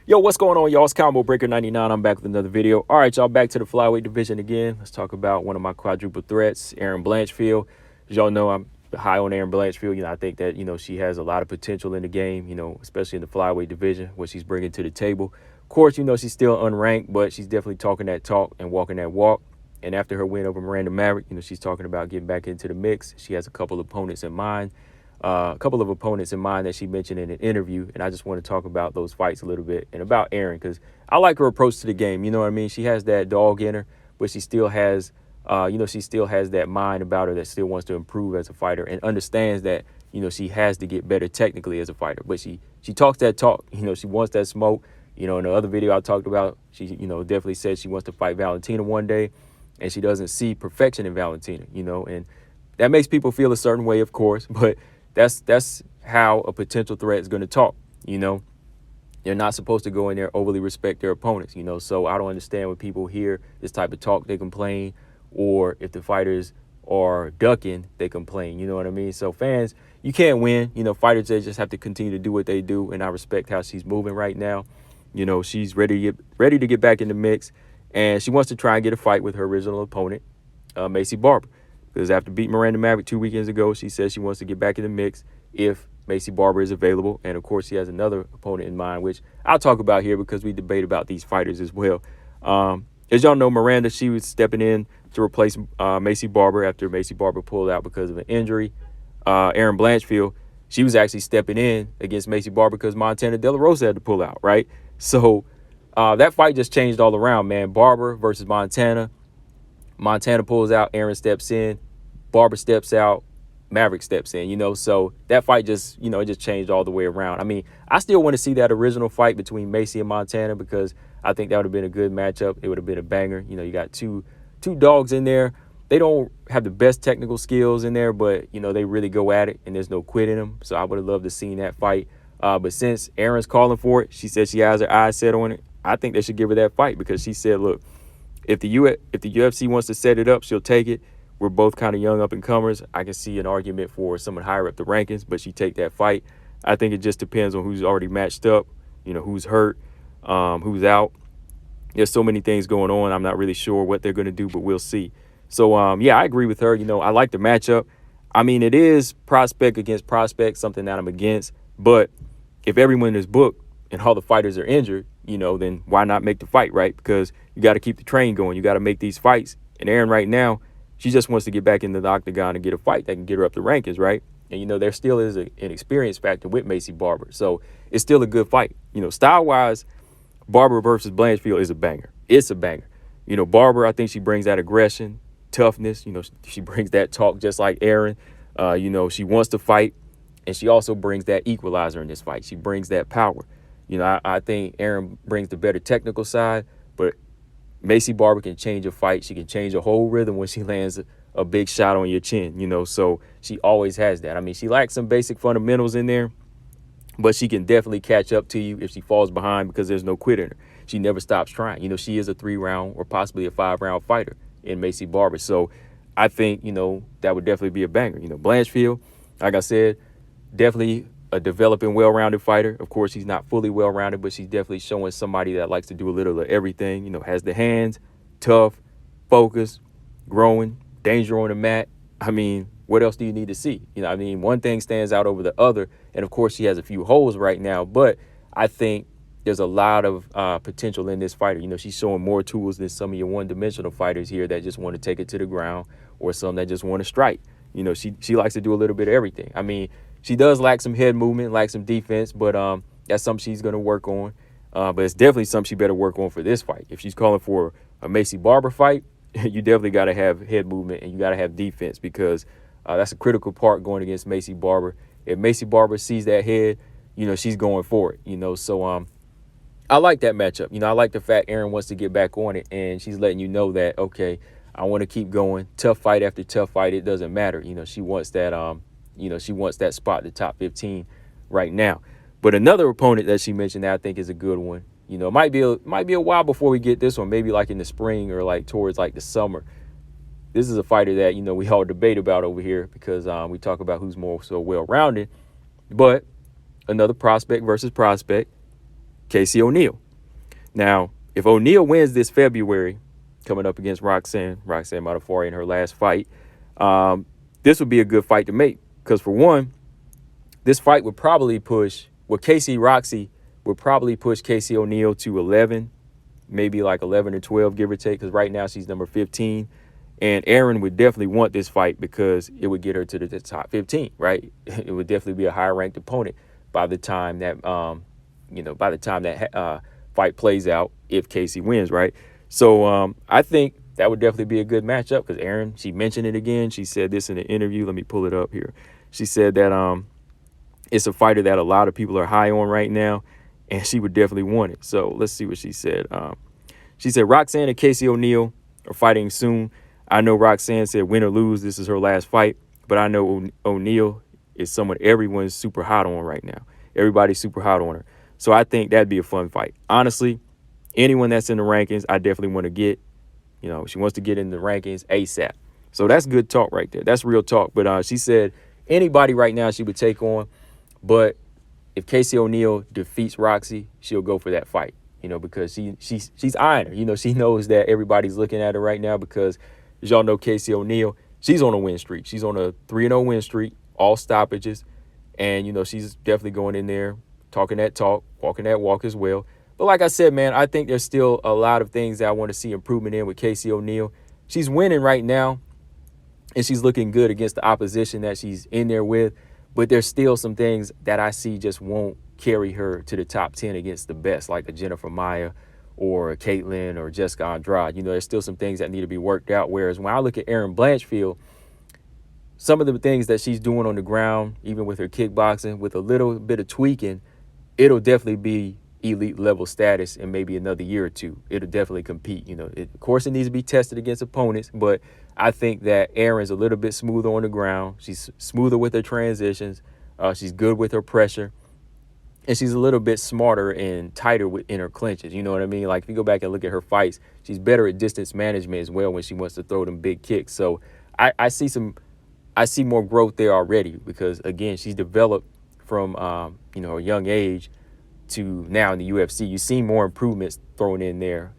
Yo, what's going on, y'all? It's Combo Breaker 99. I'm back with another video. All right, y'all, back to the flyweight division again. Let's talk about one of my quadruple threats, Erin Blanchfield. As y'all know, I'm high on Erin Blanchfield. I think that, she has a lot of potential in the game, especially in the flyweight division, what she's bringing to the table. Of course, she's still unranked, but she's definitely talking that talk and walking that walk. And after her win over Miranda Maverick, she's talking about getting back into the mix. She has a couple of opponents in mind. That she mentioned in an interview, and I just want to talk about those fights a little bit and about Erin because I like her approach to the game. You know what I mean? She has that dog in her, but she still has, that mind about her that still wants to improve as a fighter and understands that, she has to get better technically as a fighter. But she talks that talk. She wants that smoke. In the other video I talked about, she, definitely said she wants to fight Valentina one day, and she doesn't see perfection in Valentina. And that makes people feel a certain way, of course, but that's how a potential threat is going to talk. They're not supposed to go in there overly respect their opponents. So I don't understand when people hear this type of talk, they complain, or if the fighters are ducking, they complain. You know what I mean? So fans, you can't win. Fighters, they just have to continue to do what they do, and I respect how she's moving right now. She's ready to get back in the mix, and she wants to try and get a fight with her original opponent, Maycee Barber. Because after beating Miranda Maverick 2 weekends ago, she says she wants to get back in the mix if Maycee Barber is available. And, of course, she has another opponent in mind, which I'll talk about here because we debate about these fighters as well. As y'all know, Miranda, she was stepping in to replace Maycee Barber after Maycee Barber pulled out because of an injury. Erin Blanchfield, she was actually stepping in against Maycee Barber because Montana De La Rosa had to pull out, right? So that fight just changed all around, man. Barber versus Montana. Montana pulls out, Erin steps in, Barber steps out, Maverick steps in, so that fight just, it just changed all the way around. I mean, I still want to see that original fight between Maycee and Montana because I think that would have been a good matchup. It would have been a banger. You got two dogs in there. They don't have the best technical skills in there, but, they really go at it and there's no quit in them. So I would have loved to see that fight. But since Erin's calling for it, she said she has her eyes set on it. I think they should give her that fight because she said, look, if the UFC wants to set it up, she'll take it. We're both kind of young up-and-comers. I can see an argument for someone higher up the rankings, but she take that fight. I think it just depends on who's already matched up, who's hurt, who's out. There's so many things going on. I'm not really sure what they're going to do, but we'll see. So, yeah, I agree with her. I like the matchup. I mean, it is prospect against prospect, something that I'm against. But if everyone is booked and all the fighters are injured, then why not make the fight, right? Because you got to keep the train going. You got to make these fights. And Erin right now, she just wants to get back into the octagon and get a fight that can get her up the rankings, right? And, there still is an experience factor with Maycee Barber. So it's still a good fight. Style-wise, Barber versus Blanchfield is a banger. It's a banger. Barber, I think she brings that aggression, toughness. She brings that talk just like Erin. She wants to fight. And she also brings that equalizer in this fight. She brings that power. I think Erin brings the better technical side, but Maycee Barber can change a fight. She can change a whole rhythm when she lands a big shot on your chin, so she always has that. I mean, she lacks some basic fundamentals in there, but she can definitely catch up to you if she falls behind because there's no quit in her. She never stops trying. She is a 3-round or possibly a 5-round fighter in Maycee Barber. So I think, that would definitely be a banger. Blanchfield, like I said, definitely a developing, well-rounded fighter. Of course, she's not fully well-rounded, but she's definitely showing somebody that likes to do a little of everything. Has the hands, tough, focused, growing, danger on the mat. I mean, what else do you need to see? One thing stands out over the other. And, of course, she has a few holes right now. But I think there's a lot of potential in this fighter. She's showing more tools than some of your one-dimensional fighters here that just want to take it to the ground or some that just want to strike. She likes to do a little bit of everything. I mean, she does lack some head movement, lack some defense, but that's something she's going to work on. But it's definitely something she better work on for this fight. If she's calling for a Maycee Barber fight, you definitely got to have head movement and you got to have defense because that's a critical part going against Maycee Barber. If Maycee Barber sees that head, she's going for it, So I like that matchup. I like the fact Erin wants to get back on it and she's letting you know that, okay, I want to keep going. Tough fight after tough fight. It doesn't matter. She wants that, she wants that spot, the top 15 right now. But another opponent that she mentioned that I think is a good one, it might be a while before we get this one, maybe like in the spring or like towards like the summer. This is a fighter that, we all debate about over here because we talk about who's more so well-rounded. But another prospect versus prospect, Casey O'Neill. Now, if O'Neill wins this February, coming up against Roxanne Modafferi in her last fight, this would be a good fight to make. Because for one, this fight would probably push, Casey Roxy would probably push Casey O'Neill to 11, maybe like 11 or 12, give or take, because right now she's number 15. And Erin would definitely want this fight because it would get her to the top 15, right? It would definitely be a higher ranked opponent by the time that, fight plays out if Casey wins, right? So I think that would definitely be a good matchup because Erin, she mentioned it again. She said this in an interview. Let me pull it up here. She said that it's a fighter that a lot of people are high on right now, and she would definitely want it. So let's see what she said. She said, Roxanne and Casey O'Neill are fighting soon. I know Roxanne said win or lose, this is her last fight, but I know O'Neill is someone everyone's super hot on right now. Everybody's super hot on her. So I think that'd be a fun fight. Honestly, anyone that's in the rankings, I definitely want to get. She wants to get in the rankings ASAP. So that's good talk right there. That's real talk. But she said anybody right now she would take on. But if Casey O'Neill defeats Roxy, she'll go for that fight, because she's eyeing her. She knows that everybody's looking at her right now because, as y'all know, Casey O'Neill, she's on a win streak. She's on a 3-0 win streak, all stoppages. And, she's definitely going in there, talking that talk, walking that walk as well. But like I said, man, I think there's still a lot of things that I want to see improvement in with Casey O'Neill. She's winning right now, and she's looking good against the opposition that she's in there with. But there's still some things that I see just won't carry her to the top 10 against the best, like a Jennifer Maia or a Caitlin or Jessica Andrade. There's still some things that need to be worked out. Whereas when I look at Erin Blanchfield, some of the things that she's doing on the ground, even with her kickboxing, with a little bit of tweaking, it'll definitely be elite level status in maybe another year or two. It'll definitely compete. Of course, it needs to be tested against opponents, but I think that Erin's a little bit smoother on the ground. She's smoother with her transitions. She's good with her pressure. And she's a little bit smarter and tighter in her clinches. You know what I mean? Like, if you go back and look at her fights, she's better at distance management as well when she wants to throw them big kicks. So I see more growth there already because, again, she's developed from, a young age to now in the UFC. You see more improvements thrown in there.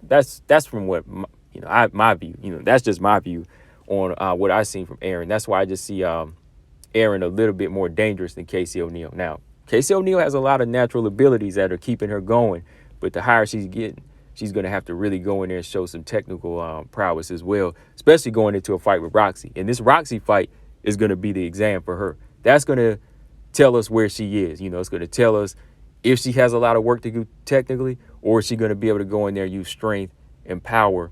That's from what, my view. That's just my view on what I've seen from Erin. That's why I just see Erin a little bit more dangerous than Casey O'Neill. Now, Casey O'Neill has a lot of natural abilities that are keeping her going, but the higher she's getting, she's going to have to really go in there and show some technical prowess as well, especially going into a fight with Roxy. And this Roxy fight is going to be the exam for her. That's going to tell us where she is. It's going to tell us if she has a lot of work to do technically, or is she going to be able to go in there and use strength and power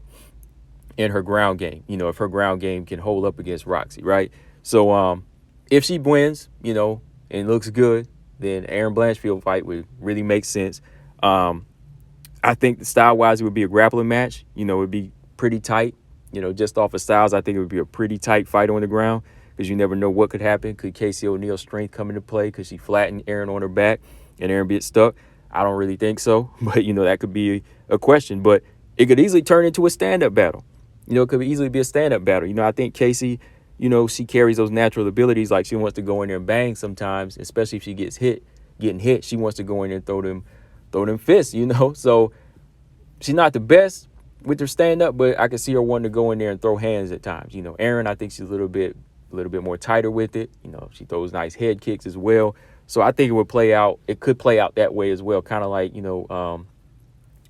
in her ground game, if her ground game can hold up against Roxy, right? So if she wins, and looks good, then Erin Blanchfield fight would really make sense. I think style-wise, it would be a grappling match. It would be pretty tight. Just off of styles, I think it would be a pretty tight fight on the ground because you never know what could happen. Could Casey O'Neill's strength come into play? Could she flatten Erin on her back and Erin get stuck? I don't really think so, but, that could be a question. But it could easily turn into a stand-up battle. It could easily be a stand-up battle. I think Casey, she carries those natural abilities. Like, she wants to go in there and bang sometimes, especially if she getting hit. She wants to go in there and throw them fists, So she's not the best with her stand-up, but I can see her wanting to go in there and throw hands at times. Erin, I think she's a little bit more tighter with it. She throws nice head kicks as well. So I think it could play out that way as well. Kind of like,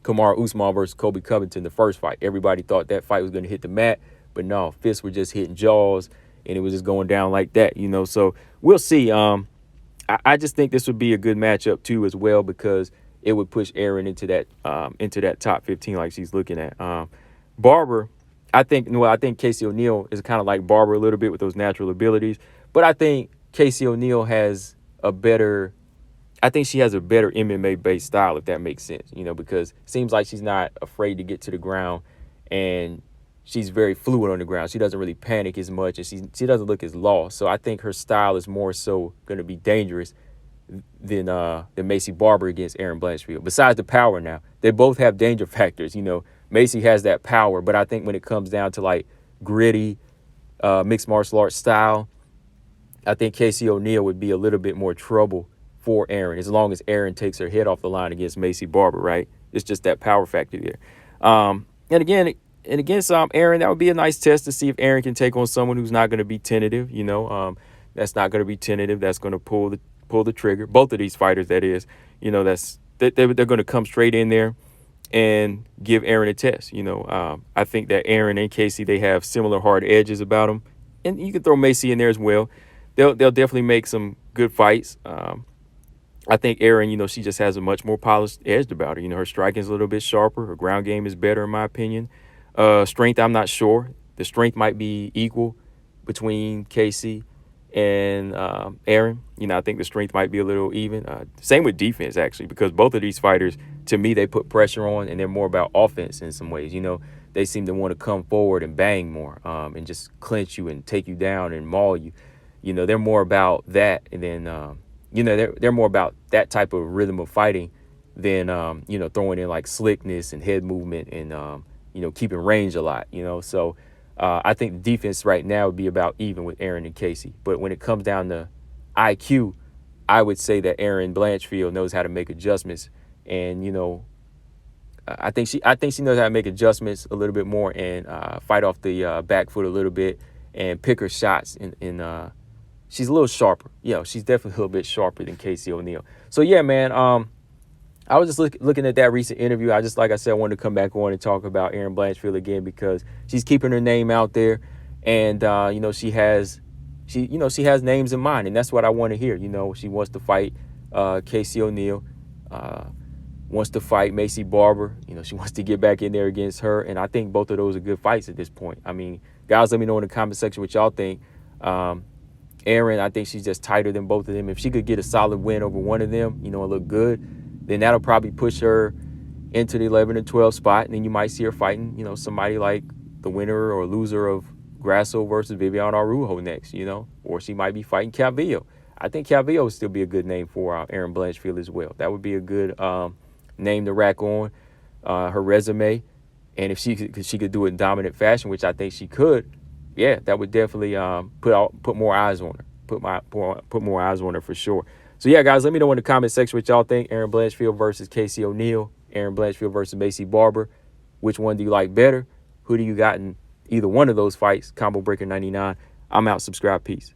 Kamaru Usman versus Colby Covington, the first fight. Everybody thought that fight was going to hit the mat, but no, fists were just hitting jaws, and it was just going down like that, So we'll see. I just think this would be a good matchup too as well because it would push Erin into that top 15 like she's looking at. Barber, I think Casey O'Neill is kind of like Barber a little bit with those natural abilities, but I think Casey O'Neill has a better MMA-based style, if that makes sense, because it seems like she's not afraid to get to the ground, and she's very fluid on the ground. She doesn't really panic as much, and she doesn't look as lost. So I think her style is more so going to be dangerous than Maycee Barber against Erin Blanchfield. Besides the power now, they both have danger factors. Maycee has that power, but I think when it comes down to like gritty mixed martial arts style, I think Casey O'Neill would be a little bit more trouble for Erin, as long as Erin takes her head off the line against Maycee Barber, right? It's just that power factor there. And again, and against Erin, that would be a nice test to see if Erin can take on someone who's not going to be tentative. That's not going to be tentative. That's going to pull the trigger. Both of these fighters, that is, they're going to come straight in there and give Erin a test. I think that Erin and Casey, they have similar hard edges about them, and you can throw Maycee in there as well. They'll definitely make some good fights. I think Erin, she just has a much more polished edge about her. Her striking is a little bit sharper. Her ground game is better, in my opinion. Strength, I'm not sure. The strength might be equal between Casey and Erin. I think the strength might be a little even. Same with defense, actually, because both of these fighters, to me, they put pressure on, and they're more about offense in some ways. They seem to want to come forward and bang more, and just clinch you and take you down and maul you. They're more about that, and then they're more about that type of rhythm of fighting than throwing in like slickness and head movement and keeping range a lot. So I think the defense right now would be about even with Erin and Casey. But when it comes down to IQ, I would say that Erin Blanchfield knows how to make adjustments, and I think she knows how to make adjustments a little bit more and fight off the back foot a little bit and pick her shots. And she's a little sharper. She's definitely a little bit sharper than Casey O'Neill. So yeah, man. I was just looking at that recent interview. Like I said, I wanted to come back on and talk about Erin Blanchfield again because she's keeping her name out there, and she has names in mind, and that's what I want to hear. She wants to fight Casey O'Neill, wants to fight Maycee Barber. She wants to get back in there against her, and I think both of those are good fights at this point. I mean, guys, let me know in the comment section what y'all think. Erin, I think she's just tighter than both of them. If she could get a solid win over one of them, and look good, then that'll probably push her into the 11 and 12 spot. And then you might see her fighting, somebody like the winner or loser of Grasso versus Viviane Araújo next, or she might be fighting Calvillo. I think Calvillo would still be a good name for Erin Blanchfield as well. That would be a good name to rack on her resume. And if she could do it in dominant fashion, which I think she could, yeah, that would definitely put more eyes on her, put more eyes on her for sure. So, yeah, guys, let me know in the comment section what y'all think. Erin Blanchfield versus Casey O'Neill. Erin Blanchfield versus Maycee Barber. Which one do you like better? Who do you got in either one of those fights? Combo Breaker 99. I'm out. Subscribe. Peace.